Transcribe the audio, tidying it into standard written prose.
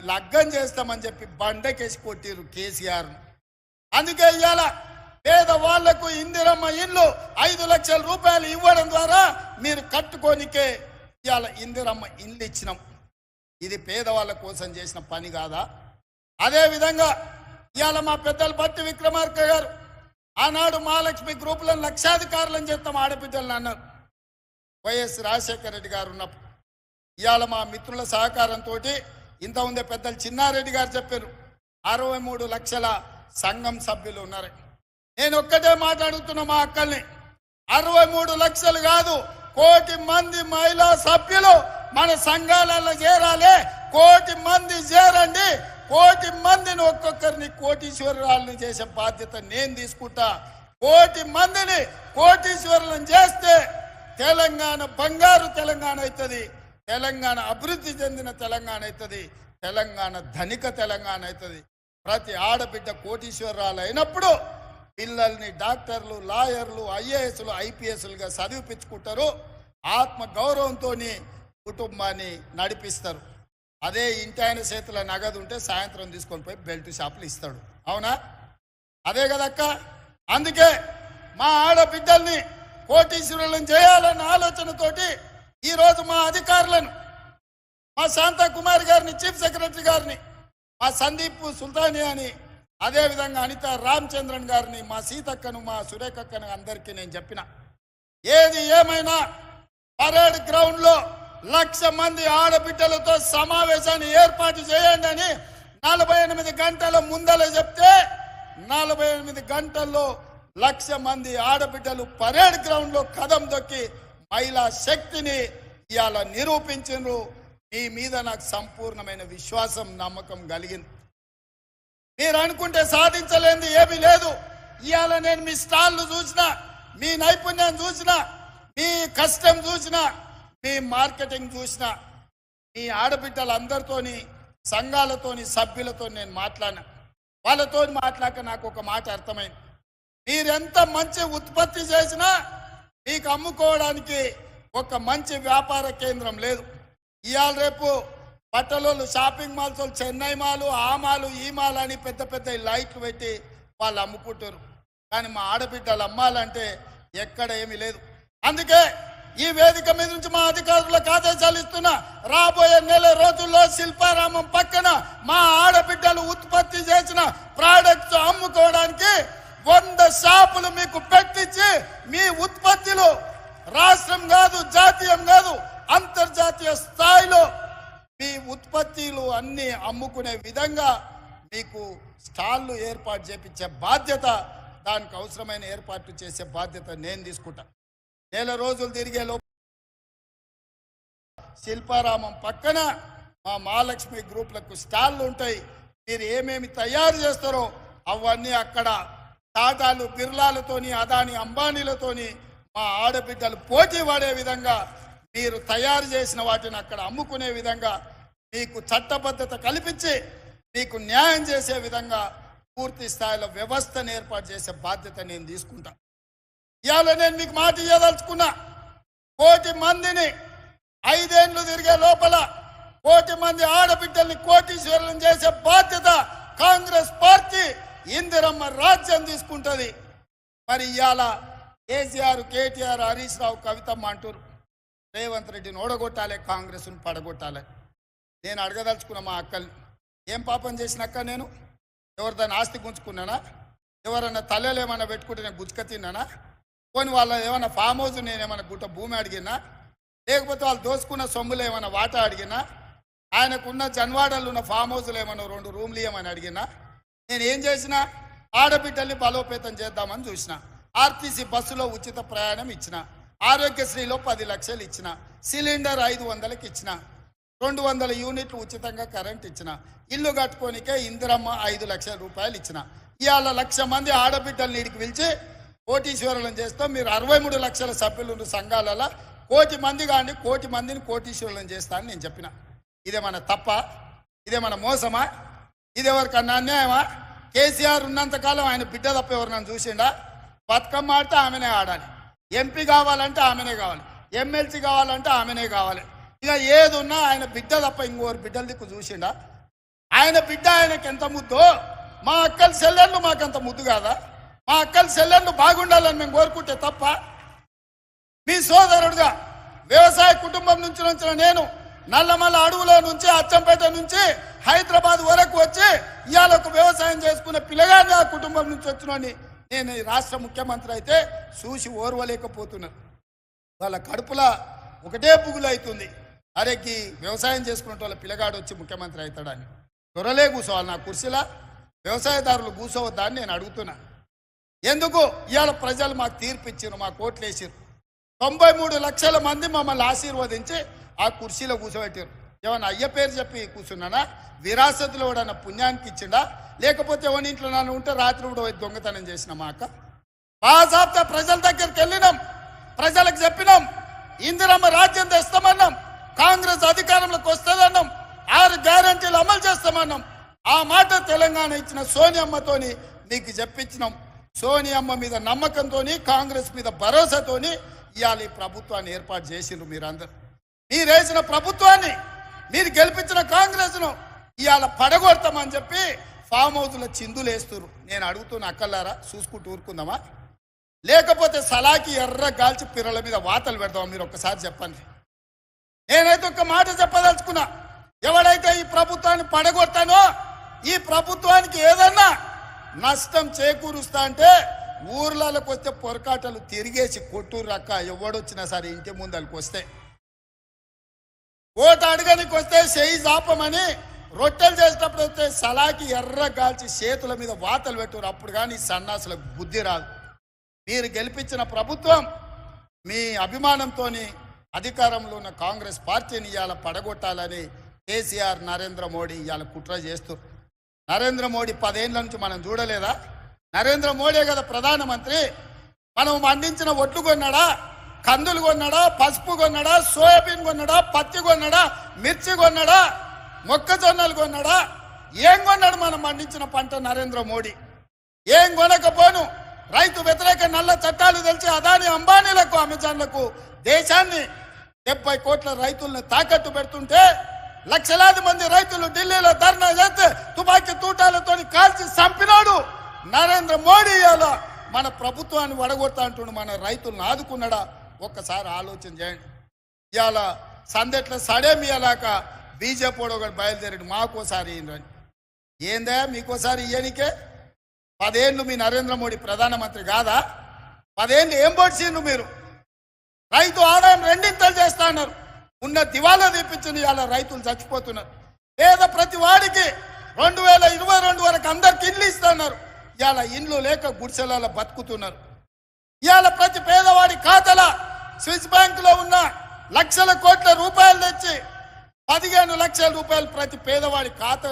లగ్గం చేస్తామని చెప్పి బండకేసి కొట్టిరు కేసీఆర్. అందుకే ఇవాళ పేదవాళ్లకు ఇందిరమ్మ ఇల్లు 5 లక్షల రూపాయలు ఇవ్వడం ద్వారా మీరు కట్టుకోనికే ఇవాళ ఇందిరమ్మ ఇల్లు ఇచ్చినాం. ఇది పేదవాళ్ళ కోసం చేసిన పని కాదా? అదేవిధంగా ఇవాళ మా పెద్దలు బట్టి విక్రమార్క గారు ఆనాడు మహాలక్ష్మి గ్రూపులను లక్షాధికారులను చేస్తాం ఆడబిడ్డలను అన్నారు. వైఎస్ రాజశేఖర రెడ్డి గారు ఉన్నప్పుడు ఇవాళ మా మిత్రుల సహకారంతో ఇంత ఉందే పెద్దలు చిన్నారెడ్డి గారు చెప్పారు 63 లక్షల సంఘం సభ్యులు ఉన్నారు. నేను ఒక్కటే మాట్లాడుతున్నా మా అక్కల్ని, 63 లక్షలు కాదు, 1 కోటి మంది మహిళా సభ్యులు మన సంఘాలలో చేరాలి. 1 కోటి మంది చేరండి. 1 కోటి మందిని ఒక్కొక్కరిని కోటీశ్వరులను చేసే బాధ్యత నేను తీసుకుంటా. 1 కోటి మందిని కోటీశ్వరులను చేస్తే తెలంగాణ బంగారు తెలంగాణ అవుతుంది, తెలంగాణ అభివృద్ధి చెందిన తెలంగాణ అవుతుంది, తెలంగాణ ధనిక తెలంగాణ అవుతుంది. ప్రతి ఆడబిడ్డ కోటీశ్వరాలు అయినప్పుడు పిల్లల్ని డాక్టర్లు, లాయర్లు, ఐఏఎస్లు, ఐపీఎస్లుగా చదివిపించుకుంటారు. ఆత్మ గౌరవంతో కుటుంబాన్ని నడిపిస్తారు. అదే ఇంటి ఆయన చేతుల నగదు ఉంటే సాయంత్రం తీసుకొని పోయి బెల్ట్ షాపులు ఇస్తాడు. అవునా? అదే కదక్క. అందుకే మా ఆడబిడ్డల్ని కోటీశ్వరులను చేయాలన్న ఆలోచనతోటి ఈరోజు మా అధికారులను, మా శాంతకుమారి గారిని, చీఫ్ సెక్రటరీ గారిని, మా సందీప్ సుల్తానియాని, అదేవిధంగా అనిత రామచంద్రన్ గారిని, మా సీతక్కను, మా సురేఖక్కను అందరికీ నేను చెప్పిన, ఏది ఏమైనా పరేడ్ గ్రౌండ్లో 1,00,000 మంది ఆడబిడ్డలతో సమావేశాన్ని ఏర్పాటు చేయండి అని 48 గంటల ముందల చెప్తే 48 గంటల్లో 1,00,000 మంది ఆడబిడ్డలు పరేడ్ గ్రౌండ్లో కదం దొక్కి మహిళా శక్తిని ఇవాళ నిరూపించారు. మీ మీద నాకు సంపూర్ణమైన విశ్వాసం, నమ్మకం కలిగింది. మీరు అనుకుంటే సాధించలేనిది ఏమీ లేదు. ఇవాళ నేను మీ స్టాల్ను చూసినా, మీ నైపుణ్యం చూసినా, మీ కష్టం చూసినా, మీ మార్కెటింగ్ చూసినా, మీ ఆడబిడ్డలందరితోని, సంఘాలతోని, సభ్యులతో నేను మాట్లాడినా. వాళ్ళతో మాట్లాడక నాకు ఒక మాట అర్థమైంది. మీరెంత మంచి ఉత్పత్తి చేసినా మీకు అమ్ముకోవడానికి ఒక మంచి వ్యాపార కేంద్రం లేదు. ఇవాళ రేపు బట్టలు, షాపింగ్ మాల్స్, చెన్నై మాలు, ఆ మాలు, ఈ మాల్ అని పెద్ద పెద్ద లైట్లు పెట్టి వాళ్ళు అమ్ముకుంటారు. కానీ మా ఆడబిడ్డలు అమ్మాలంటే ఎక్కడ ఏమీ లేదు. అందుకే ఈ వేదిక మీద నుంచి మా అధికారులకు ఆదేశాలు ఇస్తున్నా, రాబోయే నెల రోజుల్లో శిల్పారామం పక్కన మా ఆడబిడ్డలు ఉత్పత్తి చేసిన ప్రోడక్ట్స్ అమ్ముకోవడానికి 100 షాపులు మీకు పెట్టించి మీ ఉత్పత్తులు రాష్ట్రం కాదు, జాతీయం కాదు, అంతర్జాతీయ స్థాయిలో మీ ఉత్పత్తులు అన్ని అమ్ముకునే విధంగా మీకు స్టాళ్లు ఏర్పాటు చేపించే బాధ్యత, దానికి అవసరమైన ఏర్పాట్లు చేసే బాధ్యత నేను తీసుకుంటా. నెల రోజులు తిరిగే లోపు శిల్పారామం పక్కన మా మహాలక్ష్మి గ్రూపులకు స్టాళ్లు ఉంటాయి. మీరు ఏమేమి తయారు చేస్తారో అవన్నీ అక్కడ టాటాలు, బిర్లాలతోని, అదాని, అంబానీలతోని మా ఆడబిడ్డలు పోటీ పడే విధంగా మీరు తయారు చేసిన వాటిని అక్కడ అమ్ముకునే విధంగా మీకు చట్టబద్ధత కల్పించి మీకు న్యాయం చేసే విధంగా పూర్తి స్థాయిలో వ్యవస్థను ఏర్పాటు చేసే బాధ్యత నేను తీసుకుంటా. ఇవాళ నేను మీకు మాట ఇవ్వదలుచుకున్నా, 1 కోటి మందిని 5 ఏళ్ళు తిరిగే లోపల 1 కోటి మంది ఆడబిడ్డల్ని కోటీశ్వరులను చేసే బాధ్యత కాంగ్రెస్ పార్టీ ఇందిరమ్మ రాజ్యం తీసుకుంటుంది. మరి ఇవాళ కేసీఆర్, కేటీఆర్, హరీష్ రావు, కవితమ్మ అంటారు రేవంత్ రెడ్డిని ఓడగొట్టాలి, కాంగ్రెస్ను పడగొట్టాలి. నేను అడగదలుచుకున్నా మా అక్కల్ని, ఏం పాపం చేసిన అక్క? నేను ఎవరిదాన్ని ఆస్తి గుంజుకున్నానా? ఎవరన్నా తల్లెలు ఏమన్నా పెట్టుకుంటే నేను గుజ్జుక తిన్నానా? పోనీ వాళ్ళ ఏమన్నా ఫామ్ హౌస్ నేనేమన్నా గుట్ట భూమి అడిగినా? లేకపోతే వాళ్ళు దోసుకున్న సొమ్ములు ఏమన్నా వాటా అడిగినా? ఆయనకున్న జన్వాడలు ఉన్న ఫామ్ హౌస్లు ఏమన్నా 2 రూమ్లు ఏమని అడిగినా? నేను ఏం చేసినా? ఆడబిడ్డల్ని బలోపేతం చేద్దామని చూసిన. ఆర్టీసీ బస్సులో ఉచిత ప్రయాణం ఇచ్చిన, ఆరోగ్యశ్రీలో 10 లక్షలు ఇచ్చిన, సిలిండర్ 500కి ఇచ్చిన, 200 యూనిట్లు ఉచితంగా కరెంట్ ఇచ్చిన, ఇల్లు కట్టుకోనికే ఇందిరమ్మ 5 లక్షల రూపాయలు ఇచ్చిన. ఇవాళ 1,00,000 మంది ఆడబిడ్డల్ని ఇడికి పిలిచి కోటీశ్వరులను చేస్తాం. మీరు 63 లక్షల సభ్యులు సంఘాలలో 1 కోటి మంది కానీ 1 కోటి మందిని కోటీశ్వరులను చేస్తా అని నేను చెప్పిన. ఇదేమన్నా తప్ప? ఇదేమన్నా మోసమా? ఇదెవరికన్నా అన్యాయమా? కేసీఆర్ ఉన్నంతకాలం ఆయన బిడ్డ తప్ప ఎవరు నన్ను చూసిండా? బతుకమ్మ ఆడితే ఆమెనే ఆడాలి, ఎంపీ కావాలంటే ఆమెనే కావాలి, ఎమ్మెల్సీ కావాలంటే ఆమెనే కావాలి. ఇక ఏది ఉన్నా ఆయన బిడ్డ తప్ప ఇంకోరు బిడ్డల దిక్కు చూసిండా? ఆయన బిడ్డ ఆయనకి ఎంత ముద్దో మా అక్కల చెల్లెళ్ళు మాకంత ముద్దు కాదా? మా అక్కల చెల్లెళ్ళు బాగుండాలని మేము కోరుకుంటే తప్ప? మీ సోదరుడుగా వ్యవసాయ కుటుంబం నుంచి వచ్చిన నేను నల్లమల్ల అడవులో నుంచి అచ్చంపేట నుంచి హైదరాబాద్ వరకు వచ్చి ఇవాళ ఒక వ్యవసాయం చేసుకునే పిల్లగాని ఆ కుటుంబం నుంచి వచ్చినోని నేను ఈ రాష్ట్ర ముఖ్యమంత్రి అయితే చూసి ఓర్వలేకపోతున్నాను. వాళ్ళ కడుపులా ఒకటే పుగులు అవుతుంది. అరేకి వ్యవసాయం చేసుకునే వాళ్ళ పిల్లగాడు వచ్చి ముఖ్యమంత్రి అవుతాడని త్వరలే కూర్చోవాలి నా కుర్చీలా? వ్యవసాయదారులు కూర్చోవద్దా అని నేను అడుగుతున్నా. ఎందుకు ఇవాళ ప్రజలు మాకు తీర్పు ఇచ్చారు, మాకు ఓట్లు వేసారు. 93 లక్షల మంది మమ్మల్ని ఆశీర్వదించి ఆ కుర్చీలో కూర్చోబెట్టారు. ఏమన్నా అయ్య పేరు చెప్పి కూర్చున్నానా? విరాసతులో కూడా పుణ్యానికి ఇచ్చిండా? లేకపోతే ఎవరి ఇంట్లో నన్ను ఉంటే రాత్రి కూడా దొంగతనం చేసిన మా అక్క బాజాబ్తా ప్రజల దగ్గరికి వెళ్ళినాం, ప్రజలకు చెప్పినాం, ఇందిరమ్మ రాజ్యం తెస్తామన్నాం, కాంగ్రెస్ అధికారంలోకి వస్తుందన్నాం, 6 గ్యారంటీలు అమలు చేస్తామన్నాం. ఆ మాట తెలంగాణ ఇచ్చిన సోనియమ్మతోని మీకు చెప్పించినాం. సోనియమ్మ మీద నమ్మకంతోని కాంగ్రెస్ మీద భరోసాతోని ఇవాళ ఈ ప్రభుత్వాన్ని ఏర్పాటు చేసిండ్రు. మీరందరూ మీరు వేసిన ప్రభుత్వాన్ని, మీరు గెలిపించిన కాంగ్రెస్ను ఇవాళ పడగొడతామని చెప్పి ఫామ్ హౌస్లో చిందులు వేస్తున్నారు. నేను అడుగుతున్న అక్కలారా, చూసుకుంటూ ఊరుకుందామా? లేకపోతే సలాకి ఎర్ర గాల్చి పిర్రల మీద వాతలు పెడదామా? మీరు ఒక్కసారి చెప్పండి. నేనైతే ఒక మాట చెప్పదలుచుకున్నా. ఎవడైతే ఈ ప్రభుత్వాన్ని పడగొడతానో, ఈ ప్రభుత్వానికి ఏదన్నా నష్టం చేకూరుస్తా అంటే ఊర్లలోకి వస్తే పొరకాటలు తిరిగేసి కొట్టూరు రక్క ఎవడొచ్చినా సరే ఇంటి ముందరికి వస్తే ఓటు అడగనికి వస్తే చెయ్యి జాపమని రొట్టెలు చేసేటప్పుడు వస్తే సలాకి ఎర్ర గాల్చి చేతుల మీద వాతలు పెట్టురు. అప్పుడు కానీ సన్నాసులకు బుద్ధి రాదు. మీరు గెలిపించిన ప్రభుత్వం మీ అభిమానంతో అధికారంలో ఉన్న కాంగ్రెస్ పార్టీని ఇవాళ పడగొట్టాలని కేసీఆర్ నరేంద్ర మోడీ ఇవాళ కుట్ర చేస్తూ. నరేంద్ర మోడీ 10 ఏళ్ళ నుంచి మనం చూడలేదా? నరేంద్ర మోడీ కదా ప్రధానమంత్రి. మనం పండించిన ఒడ్లు కొన్నాడా, కందులు కొన్నాడా, పసుపు కొన్నాడా, సోయాబీన్ కొన్నాడా, పత్తి కొన్నాడా, మిర్చి కొన్నాడా, మొక్కజొన్నలు కొన్నాడా? ఏం కొన్నాడు మనం పండించిన పంట నరేంద్ర మోడీ? ఏం కొనకపోను రైతు వ్యతిరేక నల్ల చట్టాలు తెలిసి అదాని అంబానీలకు అమెజాన్లకు దేశాన్ని 70 కోట్ల రైతులను తాకట్టు పెడుతుంటే లక్షలాది మంది రైతులు ఢిల్లీలో ధర్నా చేస్తే తుపాకీ తూటాలతో కాల్చి చంపినాడు నరేంద్ర మోడీ. ఇవాళ మన ప్రభుత్వాన్ని వడగొడతా అంటుండు. మన రైతులను ఆదుకున్నాడా? ఒక్కసారి ఆలోచన చేయండి. ఇవాళ సందెట్ల సడేమియాలాక బీజేపీ ఒకటి బయలుదేరాడు మాకోసారి ఇయ్యండి. ఏందా మీకోసారి ఇయ్యనికే? 10 ఏళ్ళు మీ నరేంద్ర మోడీ ప్రధానమంత్రి కాదా? 10 ఏళ్ళు ఏం పొడిచిండ్రు మీరు? రైతు ఆదాయం 2 చేస్తా అన్నారు. ఉన్న దివాలా తీపించింది. ఇవాళ రైతులు చచ్చిపోతున్నారు. పేద ప్రతి వాడికి 2022 వరకు అందరికి ఇల్లు ఇస్తున్నారు. ఇవాళ ఇండ్లు లేక గుడిసెలలో బతుకుతున్నారు. ఇవాళ ప్రతి పేదవాడి ఖాతాల స్విస్ బ్యాంకులో ఉన్న లక్షల కోట్ల రూపాయలు తెచ్చి 15 లక్షల రూపాయలు ప్రతి పేదవాడి ఖాతా